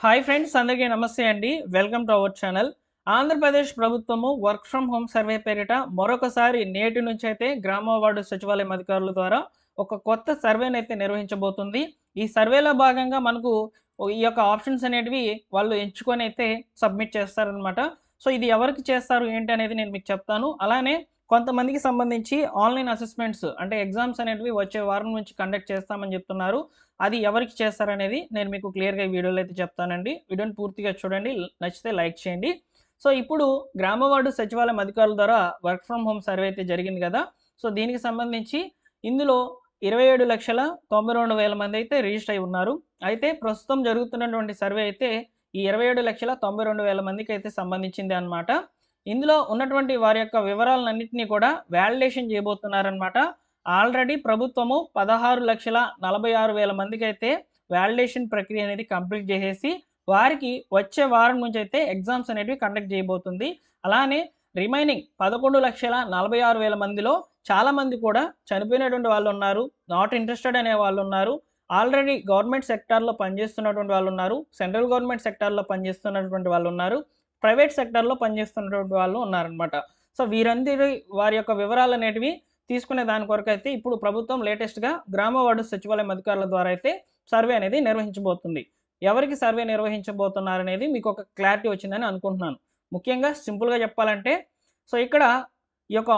Hi friends, అందరికీ నమస్తే అండి. Welcome to our channel. Andhra Pradesh ప్రభుత్వము వర్క్ ఫ్రమ్ హోమ్ సర్వే పేరిట మరొకసారి నేటి నుంచి అయితే గ్రామ వార్డు సచివాలయం అధికారుల ద్వారా ఒక కొత్త సర్వేని అయితే నిర్వహించబోతుంది. ఈ సర్వేలో భాగంగా మనకు ఈ యొక్క ఆప్షన్స్ అనేటివి వాళ్ళు ఎంచుకొని అయితే సబ్మిట్ చేస్తారనమాట. సో ఇది ఎవరికి చేస్తారు ఏంటి అనేది నేను మీకు చెప్తాను. అలానే కొంతమందికి సంబంధించి ఆన్లైన్ అసెస్మెంట్స్ అంటే ఎగ్జామ్స్ అనేటివి వచ్చే వారం నుంచి కండక్ట్ చేస్తామని చెప్తున్నారు. అది ఎవరికి చేస్తారనేది నేను మీకు క్లియర్‌గా ఈ వీడియోలో అయితే చెప్తానండి. వీడియోని పూర్తిగా చూడండి. నచ్చితే లైక్ చేయండి. సో, ఇప్పుడు గ్రామ వార్డు సచివాలయం అధికారుల ద్వారా వర్క్ ఫ్రమ్ హోమ్ సర్వే అయితే జరిగింది గదా! సో, దీనికి సంబంధించి ఇందులో 27,92,000 మంది అయితే రిజిస్టర్ అయ్యి ఉన్నారు. అయితే ప్రస్తుతం జరుగుతున్నటువంటి సర్వే అయితే ఈ 27,92,000 మందికైతే సంబంధించిందే అన్నమాట. ఇందులో ఉన్నటువంటి వారి యొక్క వివరాలన్నిటిని కూడా వాలిడేషన్ చేయబోతున్నారన్నమాట. ఆల్రెడీ ప్రభుత్వము 16,46,000 మందికైతే వాలిడేషన్ ప్రక్రియ అనేది కంప్లీట్ చేసేసి, వారికి వచ్చే వారం నుంచైతే ఎగ్జామ్స్ అనేటివి కండక్ట్ చేయబోతుంది. అలానే రిమైనింగ్ 11,46,000 మందిలో చాలామంది కూడా చనిపోయినటువంటి వాళ్ళున్నారు. నాట్ ఇంట్రెస్టెడ్ అనే వాళ్ళున్నారు. ఆల్రెడీ గవర్నమెంట్ సెక్టార్‌లో పనిచేస్తున్నటువంటి వాళ్ళున్నారు. సెంట్రల్ గవర్నమెంట్ సెక్టార్‌లో పనిచేస్తున్నటువంటి వాళ్ళున్నారు. ప్రైవేట్ సెక్టార్‌లో పనిచేస్తున్నటువంటి వాళ్ళు ఉన్నారనమాట. సో, వీరందరి వారి యొక్క వివరాలనేటివి తీసుకునే దాని కొరకైతే ఇప్పుడు ప్రభుత్వం లేటెస్ట్‌గా గ్రామ వార్డు సచివాలయం అధికారుల ద్వారా అయితే సర్వే అనేది నిర్వహించబోతుంది. ఎవరికి సర్వే నిర్వహించబోతున్నారనేది మీకు ఒక క్లారిటీ వచ్చిందని అనుకుంటున్నాను. ముఖ్యంగా సింపుల్‌గా చెప్పాలంటే సో, ఇక్కడ ఈ యొక్క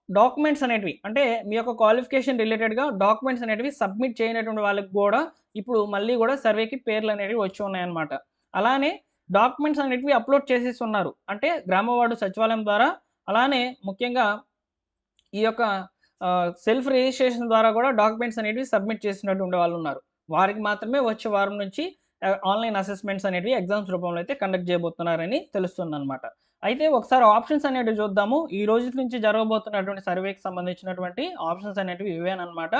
డాక్యుమెంట్స్ అనేటివి అంటే మీ యొక్క క్వాలిఫికేషన్ రిలేటెడ్‌గా డాక్యుమెంట్స్ అనేటివి సబ్మిట్ చేయనటువంటి వాళ్ళకి గూడా ఇప్పుడు మళ్ళీ గూడా సర్వేకి పేర్లనేటివి వచ్చి ఉన్నాయన్నమాట. అలానే డాక్యుమెంట్స్ అనేటివి అప్‌లోడ్ చేసేసి ఉన్నారు. అంటే గ్రామ వార్డు సచివాలయం ద్వారా అలానే ముఖ్యంగా ఈ యొక్క సెల్ఫ్ రిజిస్ట్రేషన్ ద్వారా కూడా డాక్యుమెంట్స్ అనేటివి సబ్మిట్ చేసినటువంటి వాళ్ళున్నారు. వారికి మాత్రమే వచ్చే వారం నుంచి ఆన్‌లైన్ అసెస్మెంట్స్ అనేటివి ఎగ్జామ్స్ రూపంలో అయితే కండక్ట్ చేయబోతున్నారని తెలుస్తుందనమాట. అయితే ఒకసారి ఆప్షన్స్ అనేటివి చూద్దాము. ఈ రోజుటి నుంచి జరగబోతున్నటువంటి సర్వేకి సంబంధించినటువంటి ఆప్షన్స్ అనేటివి ఇవేననమాట.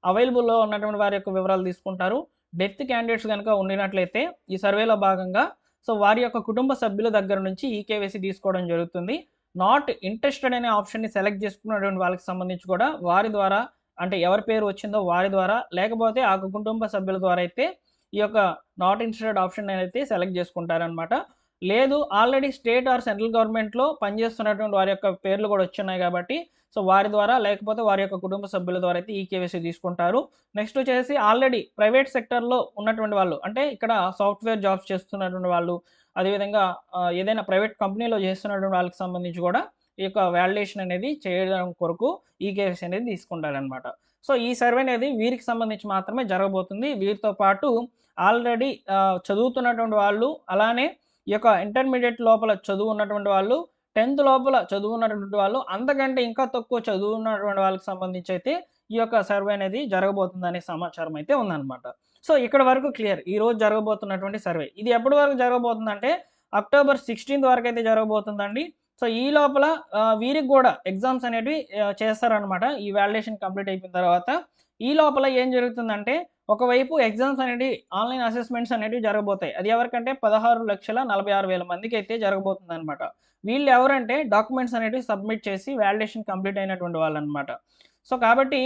అవైలబుల్‌లో ఉన్నటువంటి వారి యొక్క వివరాలు తీసుకుంటారు. డెత్ క్యాండిడేట్స్ గనుక ఉండినట్లయితే ఈ సర్వేలో భాగంగా సో వారి యొక్క కుటుంబ సభ్యుల దగ్గర నుంచి ఈకేవైసీ తీసుకోవడం జరుగుతుంది. నాట్ ఇంట్రెస్టెడ్ అనే ఆప్షన్‌ని సెలెక్ట్ చేసుకున్నటువంటి వాళ్ళకి సంబంధించి కూడా వారి ద్వారా అంటే ఎవరి పేరు వచ్చిందో వారి ద్వారా లేకపోతే ఆ కుటుంబ సభ్యుల ద్వారా అయితే ఈ యొక్క నాట్ ఇంట్రెస్టెడ్ ఆప్షన్ అయితే సెలెక్ట్ చేసుకుంటారనమాట. లేదు ఆల్రెడీ స్టేట్ ఆర్ సెంట్రల్ గవర్నమెంట్‌లో పనిచేస్తున్నటువంటి వారి యొక్క పేర్లు కూడా వచ్చున్నాయి కాబట్టి సో వారి ద్వారా లేకపోతే వారి యొక్క కుటుంబ సభ్యుల ద్వారా అయితే ఈకేవైసీ తీసుకుంటారు. నెక్స్ట్ వచ్చేసి ఆల్రెడీ ప్రైవేట్ సెక్టార్‌లో ఉన్నటువంటి వాళ్ళు అంటే ఇక్కడ సాఫ్ట్‌వేర్ జాబ్స్ చేస్తున్నటువంటి వాళ్ళు అదేవిధంగా ఏదైనా ప్రైవేట్ కంపెనీలో చేస్తున్నటువంటి వాళ్ళకి సంబంధించి కూడా ఈ యొక్క వాలిడేషన్ అనేది చేయడం కొరకు ఈకేవైసీ అనేది తీసుకుంటారనమాట. సో, ఈ సర్వే అనేది వీరికి సంబంధించి మాత్రమే జరగబోతుంది. వీరితో పాటు ఆల్రెడీ చదువుతున్నటువంటి వాళ్ళు అలానే ఈ యొక్క ఇంటర్మీడియేట్ లోపల చదువు ఉన్నటువంటి వాళ్ళు, 10థ్ లోపల చదువు ఉన్నటువంటి వాళ్ళు, అంతకంటే ఇంకా తక్కువ చదువు ఉన్నటువంటి వాళ్ళకి సంబంధించి అయితే ఈ యొక్క సర్వే అనేది జరగబోతుందనే సమాచారం అయితే ఉందనమాట. సో, ఇక్కడి వరకు క్లియర్. ఈరోజు జరగబోతున్నటువంటి సర్వే. ఇది ఎప్పటి వరకు జరగబోతుందంటే అక్టోబర్ 16 వరకైతే జరగబోతుందండి. సో, ఈ లోపల వీరికి గూడా ఎగ్జామ్స్ అనేటివి చేస్తారనమాట. ఈ వాలిడేషన్ కంప్లీట్ అయిపోయిన తర్వాత. ఈ లోపల ఏం జరుగుతుందంటే ఒకవైపు ఎగ్జామ్స్ అనేటివి ఆన్‌లైన్ అసెస్మెంట్స్ అనేటివి జరగబోతాయి. అది ఎవరికంటే 16,46,000 మందికైతే జరగబోతుందనమాట. వీళ్ళు ఎవరంటే డాక్యుమెంట్స్ అనేటివి సబ్మిట్ చేసి వాలిడేషన్ కంప్లీట్ అయినటువంటి వాళ్ళనమాట. సో, కాబట్టి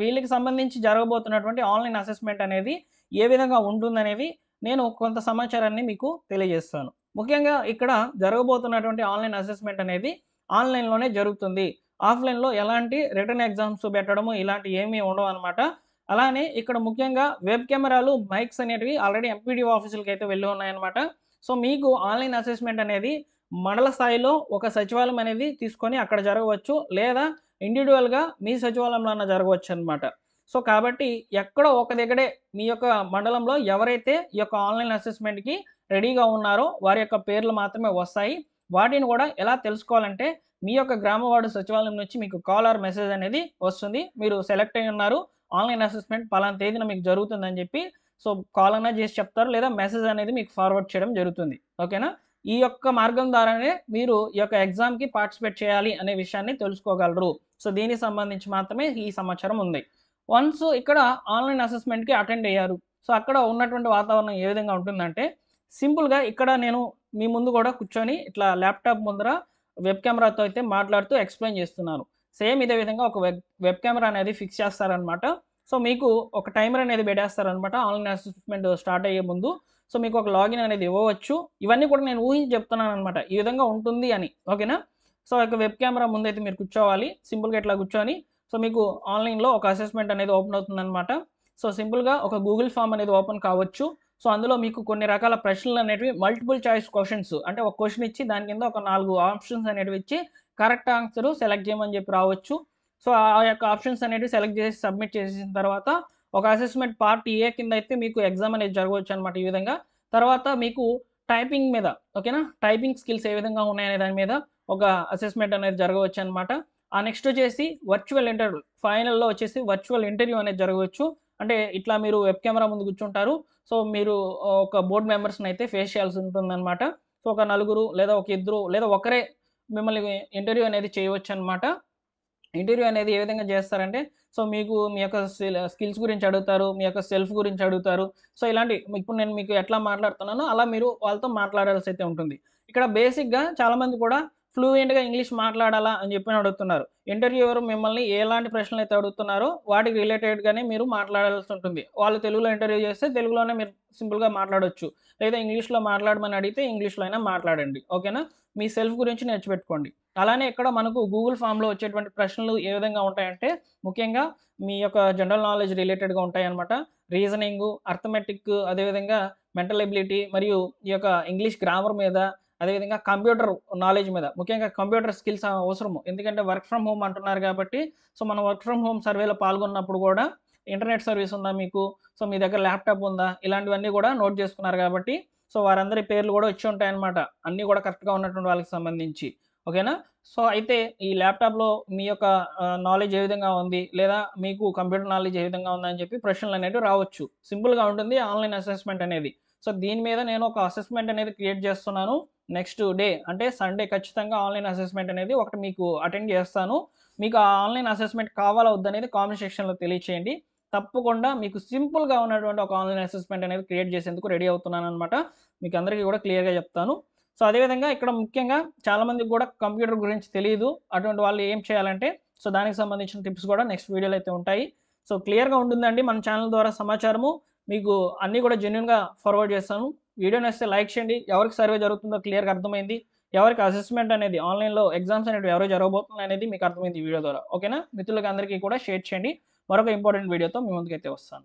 వీళ్ళకి సంబంధించి జరగబోతున్నటువంటి ఆన్‌లైన్ అసెస్మెంట్ అనేది ఏ విధంగా ఉంటుందనేది నేను కొంత సమాచారాన్ని మీకు తెలియజేస్తాను. ముఖ్యంగా ఇక్కడ జరగబోతున్నటువంటి ఆన్‌లైన్ అసెస్మెంట్ అనేది ఆన్‌లైన్‌లోనే జరుగుతుంది. ఆఫ్‌లైన్‌లో ఎలాంటి రిటన్ ఎగ్జామ్స్ పెట్టడము ఇలాంటివి ఏమీ ఉండవనమాట. అలానే ఇక్కడ ముఖ్యంగా వెబ్ కెమెరాలు, మైక్స్ అనేటివి ఆల్రెడీ ఎంపీడీఓ ఆఫీసులకైతే వెళ్ళి ఉన్నాయన్నమాట. సో, మీకు ఆన్‌లైన్ అసెస్మెంట్ అనేది మండల స్థాయిలో ఒక సచివాలయం అనేది తీసుకొని అక్కడ జరగవచ్చు. లేదా ఇండివిడ్యువల్‌గా మీ సచివాలయంలోనే జరగవచ్చనమాట. సో, కాబట్టి ఎక్కడో ఒక దగ్గరే మీ యొక్క మండలంలో ఎవరైతే ఈ యొక్క ఆన్‌లైన్ అసెస్మెంట్‌కి రెడీగా ఉన్నారో వారి యొక్క పేర్లు మాత్రమే వస్తాయి. వాటిని కూడా ఎలా తెలుసుకోవాలంటే మీ యొక్క గ్రామ వార్డు సచివాలయం నుంచి మీకు కాల్ ఆర్ మెసేజ్ అనేది వస్తుంది. మీరు సెలెక్ట్ అయ్యి ఉన్నారు. ఆన్‌లైన్ అసెస్మెంట్ పలానా తేదీన మీకు జరుగుతుందని చెప్పి సో, కాల్ అన్నా చేసి చెప్తారు. లేదా మెసేజ్ అనేది మీకు ఫార్వర్డ్ చేయడం జరుగుతుంది. ఓకేనా? ఈ యొక్క మార్గం ద్వారానే మీరు ఈ యొక్క ఎగ్జామ్‌కి పార్టిసిపేట్ చేయాలి అనే విషయాన్ని తెలుసుకోగలరు. సో, దీనికి సంబంధించి మాత్రమే ఈ సమాచారం ఉంది. వన్స్ ఇక్కడ ఆన్‌లైన్ అసెస్మెంట్‌కి అటెండ్ అయ్యారు. సో, అక్కడ ఉన్నటువంటి వాతావరణం ఏ విధంగా ఉంటుందంటే సింపుల్‌గా ఇక్కడ నేను మీ ముందు కూడా కూర్చొని ఇట్లా ల్యాప్‌టాప్ ముందర వెబ్ కెమెరాతో అయితే మాట్లాడుతూ ఎక్స్‌ప్లెయిన్ చేస్తున్నాను. సేమ్ ఇదే విధంగా ఒక వెబ్ కెమెరా అనేది ఫిక్స్ చేస్తారనమాట. సో, మీకు ఒక టైమర్ అనేది పెట్టేస్తారనమాట ఆన్‌లైన్ అసెస్మెంట్ స్టార్ట్ అయ్యే ముందు. సో మీకు ఒక లాగిన్ అనేది ఇవ్వవచ్చు. ఇవన్నీ కూడా నేను ఊహించి చెప్తున్నాననమాట. ఈ విధంగా ఉంటుంది అని. ఓకేనా? సో ఒక వెబ్ కెమెరా ముందైతే మీరు కూర్చోవాలి. సింపుల్‌గా ఇట్లా కూర్చొని సో మీకు ఆన్‌లైన్‌లో ఒక అసెస్మెంట్ అనేది ఓపెన్ అవుతుందనమాట. సో సింపుల్‌గా ఒక గూగుల్ ఫార్మ్ అనేది ఓపెన్ కావచ్చు. సో అందులో మీకు కొన్ని రకాల ప్రశ్నలు అనేటివి మల్టిపుల్ చాయిస్ క్వెషన్స్ అంటే ఒక క్వెషన్ ఇచ్చి దాని కింద ఒక 4 ఆప్షన్స్ అనేటివి ఇచ్చి కరెక్ట్ ఆన్సర్ సెలెక్ట్ చేయమని చెప్పి రావచ్చు. సో ఆ యొక్క ఆప్షన్స్ అనేటివి సెలెక్ట్ చేసి సబ్మిట్ చేసిన తర్వాత ఒక అసెస్మెంట్ పార్ట్ ఏ కింద అయితే మీకు ఎగ్జామ్ అనేది జరగవచ్చు అనమాట ఈ విధంగా. తర్వాత మీకు టైపింగ్ మీద ఓకేనా? టైపింగ్ స్కిల్స్ ఏ విధంగా ఉన్నాయనే దాని మీద ఒక అసెస్మెంట్ అనేది జరగవచ్చు అనమాట. ఆ నెక్స్ట్ వచ్చేసి వర్చువల్ ఇంటర్వ్యూ. ఫైనల్‌లో వచ్చేసి వర్చువల్ ఇంటర్వ్యూ అనేది జరగవచ్చు. అంటే ఇట్లా మీరు వెబ్ కెమెరా ముందు కూర్చుంటారు. సో మీరు ఒక బోర్డ్ మెంబర్స్‌ని అయితే ఫేస్ చేయాల్సి ఉంటుందన్నమాట. సో ఒక నలుగురు లేదా ఒక ఇద్దరు లేదా ఒకరే మిమ్మల్ని ఇంటర్వ్యూ అనేది చేయవచ్చనమాట. ఇంటర్వ్యూ అనేది ఏ విధంగా చేస్తారంటే, సో మీకు మీ యొక్క స్కిల్స్ గురించి అడుగుతారు. మీ యొక్క సెల్ఫ్ గురించి అడుగుతారు. సో ఇలాంటి ఇప్పుడు నేను మీకు ఎట్లా మాట్లాడుతున్నానో అలా మీరు వాళ్ళతో మాట్లాడాల్సయితే ఉంటుంది. ఇక్కడ బేసిక్‌గా చాలామంది కూడా ఫ్లూయెంట్‌గా ఇంగ్లీష్ మాట్లాడాలా అని చెప్పని అడుగుతున్నారు. ఇంటర్వ్యూవర్ మిమ్మల్ని ఎలాంటి ప్రశ్నలైతే అడుగుతున్నారో వాటికి రిలేటెడ్‌గానే మీరు మాట్లాడాల్సి ఉంటుంది. వాళ్ళు తెలుగులో ఇంటర్వ్యూ చేస్తే తెలుగులోనే మీరు సింపుల్‌గా మాట్లాడొచ్చు. లేదా ఇంగ్లీష్‌లో మాట్లాడమని అడిగితే ఇంగ్లీష్‌లో అయినా మాట్లాడండి. ఓకేనా? మీ సెల్ఫ్ గురించి నేర్చిపెట్టుకోండి. అలానే ఇక్కడ మనకు గూగుల్ ఫామ్‌లో వచ్చేటువంటి ప్రశ్నలు ఏ విధంగా ఉంటాయంటే, ముఖ్యంగా మీ యొక్క జనరల్ నాలెడ్జ్ రిలేటెడ్‌గా ఉంటాయన్నమాట. రీజనింగు, అర్థమెటిక్ అదేవిధంగా మెంటల్ ఎబిలిటీ మరియు ఈ యొక్క ఇంగ్లీష్ గ్రామర్ మీద, అదేవిధంగా కంప్యూటర్ నాలెడ్జ్ మీద, ముఖ్యంగా కంప్యూటర్ స్కిల్స్ అవసరము. ఎందుకంటే వర్క్ ఫ్రమ్ హోమ్ అంటున్నారు కాబట్టి, సో మనం వర్క్ ఫ్రమ్ హోమ్ సర్వేలో పాల్గొన్నప్పుడు కూడా ఇంటర్నెట్ సర్వీస్ ఉందా మీకు? సో మీ దగ్గర ల్యాప్‌టాప్ ఉందా? ఇలాంటివన్నీ కూడా నోట్ చేసుకున్నారు కాబట్టి, సో వారందరి పేర్లు కూడా వచ్చి ఉంటాయన్నమాట. అన్నీ కూడా కరెక్ట్‌గా ఉన్నటువంటి వాళ్ళకి సంబంధించి. ఓకేనా? సో అయితే ఈ ల్యాప్‌టాప్‌లో మీ యొక్క నాలెడ్జ్ ఏ విధంగా ఉంది? లేదా మీకు కంప్యూటర్ నాలెడ్జ్ ఏ విధంగా ఉందని చెప్పి ప్రశ్నలనేటివి రావచ్చు. సింపుల్‌గా ఉంటుంది ఆన్‌లైన్ అసెస్మెంట్ అనేది. సో దీని మీద నేను ఒక అసెస్మెంట్ అనేది క్రియేట్ చేస్తున్నాను. నెక్స్ట్ డే అంటే సండే ఖచ్చితంగా ఆన్‌లైన్ అసెస్మెంట్ అనేది ఒకటి మీకు అటెండ్ చేస్తాను. మీకు ఆ ఆన్‌లైన్ అసెస్మెంట్ కావాలా వద్దా అనేది కామెంట్ సెక్షన్‌లో తెలియచేయండి. తప్పకుండా మీకు సింపుల్‌గా ఉన్నటువంటి ఒక ఆన్‌లైన్ అసెస్మెంట్ అనేది క్రియేట్ చేసేందుకు రెడీ అవుతున్నాననమాట. మీకు అందరికీ కూడా క్లియర్‌గా చెప్తాను. సో అదేవిధంగా ఇక్కడ ముఖ్యంగా చాలామందికి కూడా కంప్యూటర్ గురించి తెలీదు. అటువంటి వాళ్ళు ఏం చేయాలంటే, సో దానికి సంబంధించిన టిప్స్ కూడా నెక్స్ట్ వీడియోలో అయితే ఉంటాయి. సో క్లియర్‌గా ఉంటుందండి మన ఛానల్ ద్వారా సమాచారము. మీకు అన్నీ కూడా జెన్యూన్‌గా ఫార్వర్డ్ చేస్తాను. వీడియో నచ్చితే లైక్ చేయండి. ఎవరికి సర్వే జరుగుతుందో క్లియర్‌గా అర్థమైంది. ఎవరికి అసెస్మెంట్ అనేది ఆన్‌లైన్‌లో ఎగ్జామ్స్ అనేవి ఎవరో జరగబోతున్నాయనేది మీకు అర్థమైంది ఈ వీడియో ద్వారా. ఓకేనా? మిత్రులకి అందరికీ కూడా షేర్ చేయండి. మరొక ఇంపార్టెంట్ వీడియోతో మీ ముందుకైతే వస్తాను.